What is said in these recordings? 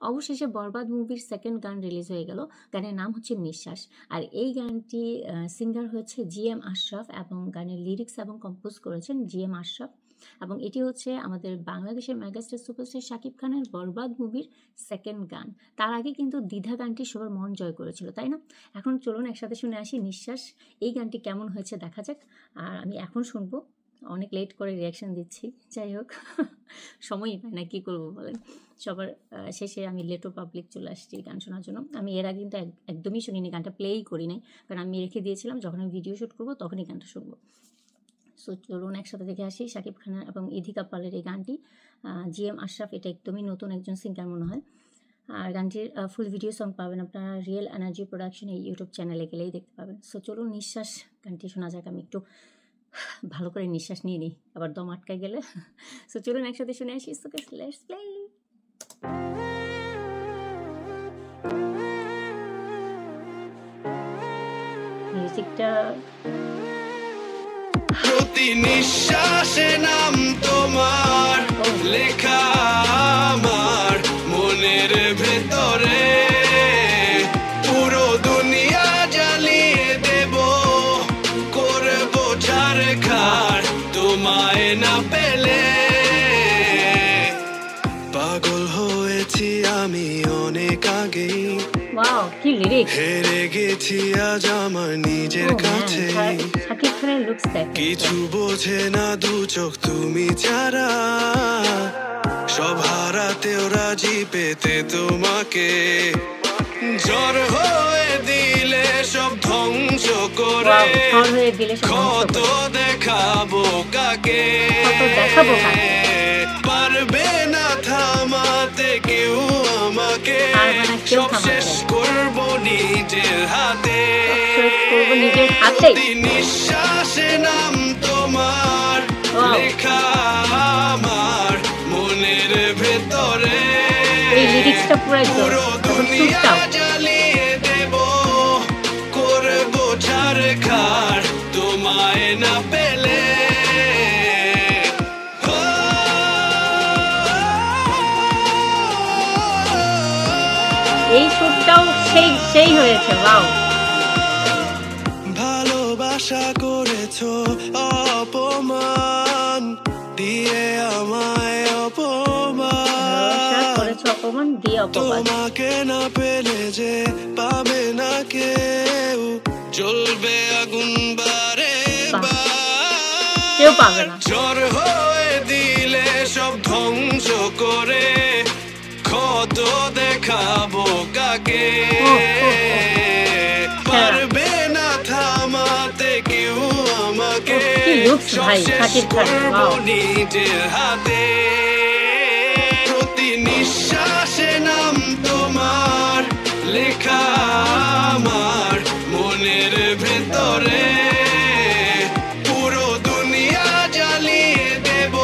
অবশেষে বরবাদ মুভির সেকেন্ড গান রিলিজ হয়ে গেল। গানের নাম হচ্ছে নিঃশ্বাস। আর এই গানটি সিঙ্গার হচ্ছে জিএম আশরাফ এবং গানের লিরিক্স এবং কম্পোজ করেছেন জিএম আশরাফ। এবং এটি হচ্ছে আমাদের বাংলাদেশের মেগাস্টার সুপারস্টার শাকিব খানের বরবাদ মুভির সেকেন্ড গান। তার আগে কিন্তু দ্বিধা গানটি সবার মন জয় করেছিল, তাই না? এখন চলুন একসাথে শুনে আসি নিঃশ্বাস। এই গানটি কেমন হয়েছে দেখা যাক। আর আমি এখন শুনবো, অনেক লেট করে রিয়াকশান দিচ্ছি। যাই হোক, সময়ই পাই না, কী করবো বলেন। সবার শেষে আমি লেটো পাবলিক চলে আসছি গান শোনার জন্য। আমি এর আগে কিন্তু একদমই শুনিনি, গানটা প্লেই করি নাই, কারণ আমি রেখে দিয়েছিলাম যখন আমি ভিডিও শ্যুট করবো তখনই গানটা শুনবো। সো চলুন একসাথে দেখে আসি শাকিব খানের এবং ইধিকা পালের এই গানটি। জিএম আশরাফ এটা একদমই নতুন একজন সিঙ্গার মনে হয়। আর গানটির ফুল ভিডিও সং পাবেন আপনারা রিয়েল এনার্জি প্রোডাকশন এই ইউটিউব চ্যানেলে গেলেই দেখতে পাবেন। সো চলুন নিঃশ্বাস গানটি শোনা যাক। আমি একটু ভালো করে নিঃশ্বাস নিয়ে নিই, আবার দম আটকায় গেলে। সো চলুন একসাথে শুনে আসি। So let's play. মিউজিকটা প্রতি নিঃশ্বাসে নাম তোমার লেখা আমার মনের ভেতরে, পুরো দুনিয়া জ্বালিয়ে দেব, করব ছারখার তোমায় না পেলে। পাগল হয়েছি আমি অনেক আগেই, ওয়াও কি লিরিক্স! হেরে গেছি আজ আমার নিজের কাছে। শাকিব খানের লুকস দেখ, কিছু বোঝে না দু চোখ তুমি ছাড়া, সব হারাতেও রাজি পেতে তোমাকে। ঝড় হয়ে দিলে সব ধ্বংস করে, কত দেখাবো কাকে, পারবে না থামাতে কেউ আমাকে, সব শেষ করবো নিজের হাতে। প্রতি নিঃশ্বাসে নাম তোমার লেখা আমার মনের ভেতরে, পুরো দুনিয়া জ্বালিয়ে দেব, করবো ছারখার তোমায় না পেলে। এই সুরটাও সেই হয়েছে। ওয়াও, ভালোবাসা করেছো অপমান দিয়ে আমায়, অপমান দিয়ে তোমাকে না পেলে যে পাবে না কেউ, জ্বলবে আগুন বারে কেউ পাবে না। ঝড় হয়ে দিলে সব ধ্বংস করে, কত দেখাবো কাকে, পারবে না থামাতে কেউ আমাকে, সব শেষ করবো নিজের হাতে। প্রতি নিঃশ্বাসে নাম তোমার লেখা আমার মনের ভেতরে, পুরো দুনিয়া জ্বালিয়ে দেব,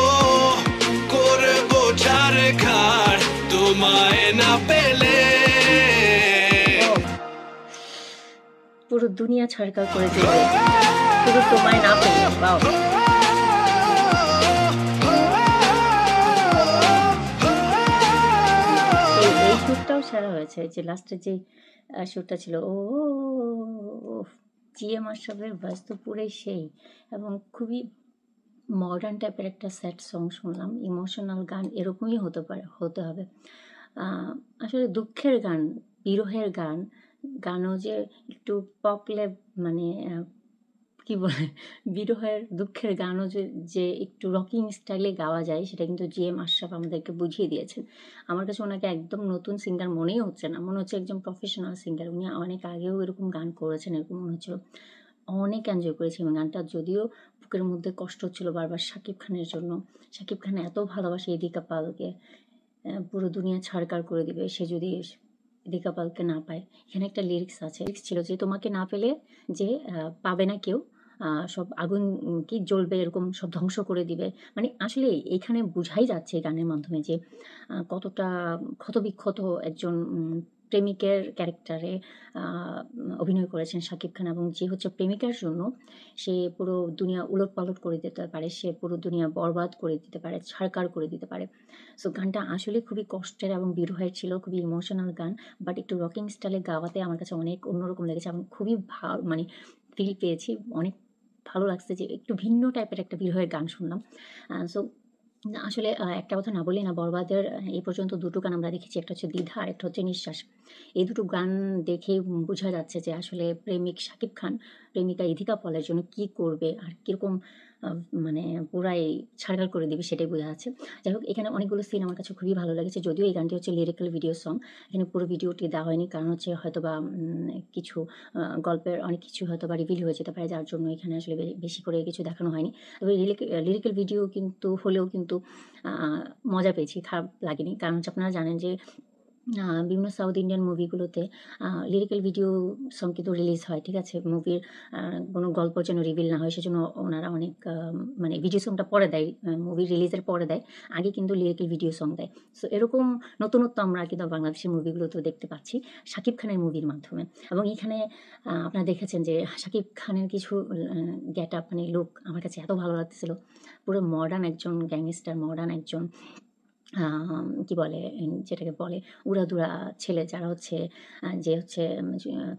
করবো ছারখার তোমায় না পেলে। পুরো দুনিয়া ছাড়কার করে দেবে, শুধু তোমায় না পেলে। বাও, এই সুরটাও সেরা হয়েছে। যে লাস্টের যে সুরটা ছিল, ও জিএম আশরাফের ভয়েস তো পুরোই সেই, এবং খুবই মডার্ন টাইপের একটা স্যাড সং শুনলাম। ইমোশনাল গান এরকমই হতে হবে। আসলে দুঃখের গান, বিরহের গানও যে একটু পপলে, মানে কি বলে, বিরহের দুঃখের গানও যে একটু রকিং স্টাইলে গাওয়া যায়, সেটা কিন্তু জিএম আশরাফ আমাদেরকে বুঝিয়ে দিয়েছেন। আমার কাছে ওনাকে একদম নতুন সিঙ্গার মনেই হচ্ছে না, মনে হচ্ছে একজন প্রফেশনাল সিঙ্গার। উনি অনেক আগেও এরকম গান করেছেন, এরকম মনে হচ্ছিল। অনেক এনজয় করেছি আমি গানটা, যদিও বুকের মধ্যে কষ্ট হচ্ছিল বারবার শাকিব খানের জন্য। শাকিব খান এত ভালোবাসে ইধিকা পালকে, পুরো দুনিয়া ছাড়কার করে দিবে সে যদি ইধিকা পালকে না পায়। এখানে একটা লিরিক্স ছিল যে তোমাকে না পেলে যে পাবে না কেউ, সব আগুন কি জ্বলবে, এরকম সব ধ্বংস করে দিবে। মানে আসলে এইখানে বোঝাই যাচ্ছে এই গানের মাধ্যমে যে কতটা ক্ষতবিক্ষত একজন প্রেমিকের ক্যারেক্টারে অভিনয় করেছেন শাকিব খান, এবং যে হচ্ছে প্রেমিকার জন্য সে পুরো দুনিয়া উলটপালট করে দিতে পারে, সে পুরো দুনিয়া বরবাদ করে দিতে পারে, ছারকার করে দিতে পারে। সো গানটা আসলে খুবই কষ্টের এবং বিরহের ছিল, খুবই ইমোশনাল গান, বাট একটু রকিং স্টাইলে গাওয়াতে আমার কাছে অনেক অন্যরকম লেগেছে এবং খুবই ভালো মানে ফিল পেয়েছি, অনেক ভালো লাগছে যে একটু ভিন্ন টাইপের একটা বিরহের গান শুনলাম। সো আসলে একটা কথা না বলি না, বরবাদের এই পর্যন্ত দুটো গান আমরা দেখেছি, একটা হচ্ছে দ্বিধা আর একটা হচ্ছে নিঃশ্বাস। এই দুটো গান দেখে বোঝা যাচ্ছে যে আসলে প্রেমিক শাকিব খান প্রেমিকা ইধিকা পলের জন্য কি করবে আর কীরকম মানে পুরাই ছাড়গাড় করে দিবে সেটাই বোঝা যাচ্ছে। যাই হোক, এখানে অনেকগুলো সিন আমার কাছে খুবই ভালো লেগেছে, যদিও এই গানটি হচ্ছে লিরিক্যাল ভিডিও সং, এখানে পুরো ভিডিওটি দেওয়া হয়নি, কারণ হচ্ছে হয়তোবা কিছু গল্পের অনেক কিছু হয়তোবা রিভিল হয়ে যেতে পারে, যার জন্য এখানে আসলে বেশি করে কিছু দেখানো হয়নি। তবে লিরিক্যাল ভিডিও কিন্তু হলেও কিন্তু মজা পেয়েছি, খারাপ লাগেনি, কারণ হচ্ছে আপনারা জানেন যে বিভিন্ন সাউথ ইন্ডিয়ান মুভিগুলোতে লিরিক্যাল ভিডিও সং কিন্তু রিলিজ হয়, ঠিক আছে, মুভির কোনো গল্প যেন রিভিল না হয় সেজন্য ওনারা অনেক মানে ভিডিও সংটা পরে দেয়, মুভি রিলিজের পরে দেয়, আগে কিন্তু লিরিক্যাল ভিডিও সং দেয়। সো এরকম নতুনত্ব আমরা কিন্তু বাংলাদেশের মুভিগুলোতেও দেখতে পাচ্ছি শাকিব খানের মুভির মাধ্যমে। এবং এখানে আপনারা দেখেছেন যে শাকিব খানের কিছু গেট আপ মানে লুক আমার কাছে এত ভালো লাগতেছিল, পুরো মডার্ন একজন গ্যাংস্টার, মডার্ন একজন কি বলে যেটাকে বলে উড়াদুরা ছেলে, যারা হচ্ছে যে হচ্ছে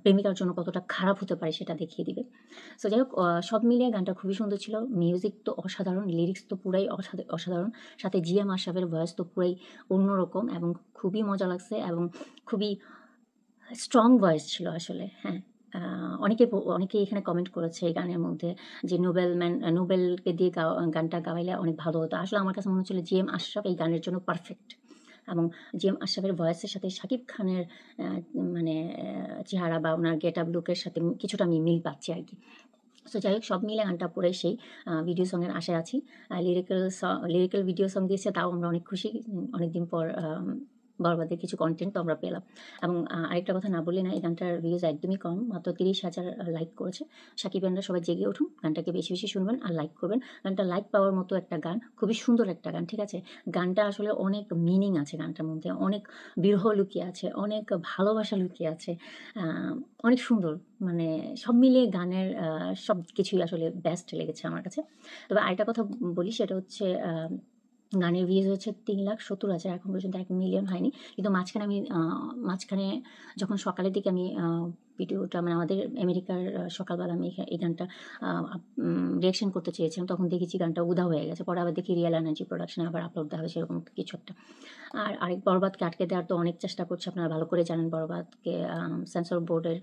প্রেমিকার জন্য কতটা খারাপ হতে পারে সেটা দেখিয়ে দিবে। সো যাই হোক, সব মিলিয়ে গানটা খুবই সুন্দর ছিল, মিউজিক তো অসাধারণ, লিরিক্স তো পুরাই অসাধারণ, সাথে জিএম আশরাফের ভয়েস তো পুরাই অন্যরকম এবং খুবই মজা লাগছে এবং খুবই স্ট্রং ভয়েস ছিল আসলে। হ্যাঁ, অনেকে এখানে কমেন্ট করেছে এই গানের মধ্যে যে নোবেলকে দিয়ে গানটা গাওয়াইলে অনেক ভালো হতো। আসলে আমার কাছে মনে হচ্ছিল জিএম আশরাফ এই গানের জন্য পারফেক্ট, এবং জিএম আশরাফের ভয়েসের সাথে শাকিব খানের মানে চেহারা বা ওনার গেট আপ লুকের সাথে কিছুটা আমি মিল পাচ্ছি আর কি। সো যাই হোক, সব মিলে গানটা পরে সেই ভিডিও সঙের আশায় আছি। লিরিক্যাল ভিডিও সং দিয়েছে, তাও আমরা অনেক খুশি, অনেকদিন পর বরবাদের কিছু কন্টেন্ট তো আমরা পেলাম। এবং আরেকটা কথা না বললে না, এই গানটার ভিউজ একদমই কম, মাত্র 30,000 লাইক করেছে। সাকিবিয়ানরা সবাই জেগে উঠুন, গানটাকে বেশি বেশি শুনবেন আর লাইক করবেন। গানটা লাইক পাওয়ার মতো একটা গান, খুবই সুন্দর একটা গান, ঠিক আছে। গানটা আসলে অনেক মিনিং আছে, গানটার মধ্যে অনেক বিরহ লুকিয়ে আছে, অনেক ভালোবাসা লুকিয়ে আছে, অনেক সুন্দর, মানে সব মিলিয়ে গানের সব কিছুই আসলে বেস্ট লেগেছে আমার কাছে। তবে আরেকটা কথা বলি, সেটা হচ্ছে গানের ভিউজ হচ্ছে 3,70,000, এখন পর্যন্ত 1 মিলিয়ন হয়নি। কিন্তু মাঝখানে যখন সকালের দিকে আমি ভিডিওটা মানে আমাদের আমেরিকার সকালবেলা আমি এই গানটা রিয়াকশন করতে চেয়েছিলাম, তখন দেখেছি গানটা উধাও হয়ে গেছে। পরে আবার দেখি রিয়েল এনার্জি প্রোডাকশনে আবার আপলোড দেওয়া হয়েছে এরকম কিছু একটা। আর আরেক বরবাদকে আটকে দেওয়ার তো অনেক চেষ্টা করছে, আপনারা ভালো করে জানেন। বরবাদকে সেন্সর বোর্ডের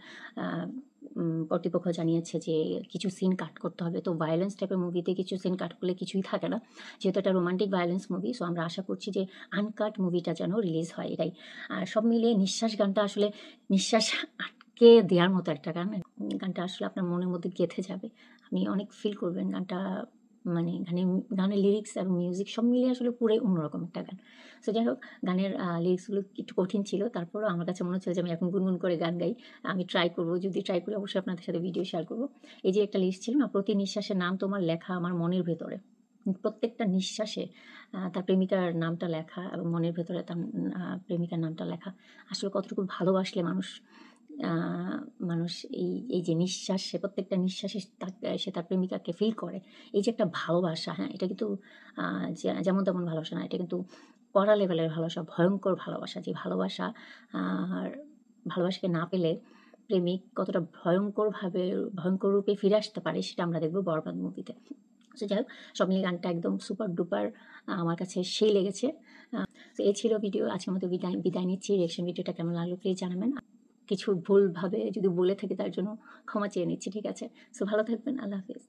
কর্তৃপক্ষ জানিয়েছে যে কিছু সিন কাট করতে হবে, তো ভায়োলেন্স টাইপের মুভিতে কিছু সিন কাট করলে কিছুই থাকে না, যেহেতু একটা রোমান্টিক ভায়োলেন্স মুভি। সো আমরা আশা করছি যে আনকাট মুভিটা যেন রিলিজ হয়, এটাই। আর সব মিলিয়ে নিঃশ্বাস গানটা আসলে নিঃশ্বাস আটকে দেওয়ার মতো একটা গান, গানটা আসলে আপনার মনের মধ্যে গেঁথে যাবে, আপনি অনেক ফিল করবেন গানটা, মানে গানের লিরিক্স এবং মিউজিক সব মিলিয়ে আসলে পুরোই অন্যরকম একটা গান। সো যাই হোক, গানের লিরিক্সগুলো একটু কঠিন ছিল, তারপরও আমার কাছে মনে হচ্ছিল যে আমি এখন গুনগুন করে গান গাই। আমি ট্রাই করবো, যদি ট্রাই করি অবশ্যই আপনাদের সাথে ভিডিও শেয়ার করবো। এই যে একটা লিরিক্স ছিল না, প্রতি নিঃশ্বাসের নাম তোমার লেখা আমার মনের ভেতরে, প্রত্যেকটা নিঃশ্বাসে তার প্রেমিকার নামটা লেখা এবং মনের ভেতরে তার প্রেমিকার নামটা লেখা। আসলে কতটুকু ভালোবাসলে মানুষ এই যে নিঃশ্বাস, সে প্রত্যেকটা নিঃশ্বাসে সে তার প্রেমিকাকে ফিল করে, এই যে একটা ভালোবাসা, হ্যাঁ, এটা কিন্তু যেমন তেমন ভালোবাসা না, এটা কিন্তু কড়া লেভেলের ভালোবাসা, ভয়ঙ্কর ভালোবাসা। যে ভালোবাসাকে না পেলে প্রেমিক কতটা ভয়ঙ্কর রূপে ফিরে আসতে পারে, সেটা আমরা দেখবো বরবাদ মুভিতে। সো যাই হোক, সব মিলিয়ে গানটা একদম সুপার ডুপার আমার কাছে সেই লেগেছে। তো এই ছিল ভিডিও, আজকের মতো বিদায় নিচ্ছি। রিয়েকশন ভিডিওটা কেমন লাগলো প্লিজ জানাবেন। কিছু ভুলভাবে যদি বলে থাকি তার জন্য ক্ষমা চেয়ে নিচ্ছি, ঠিক আছে। সো ভালো থাকবেন, আল্লাহ হাফিজ।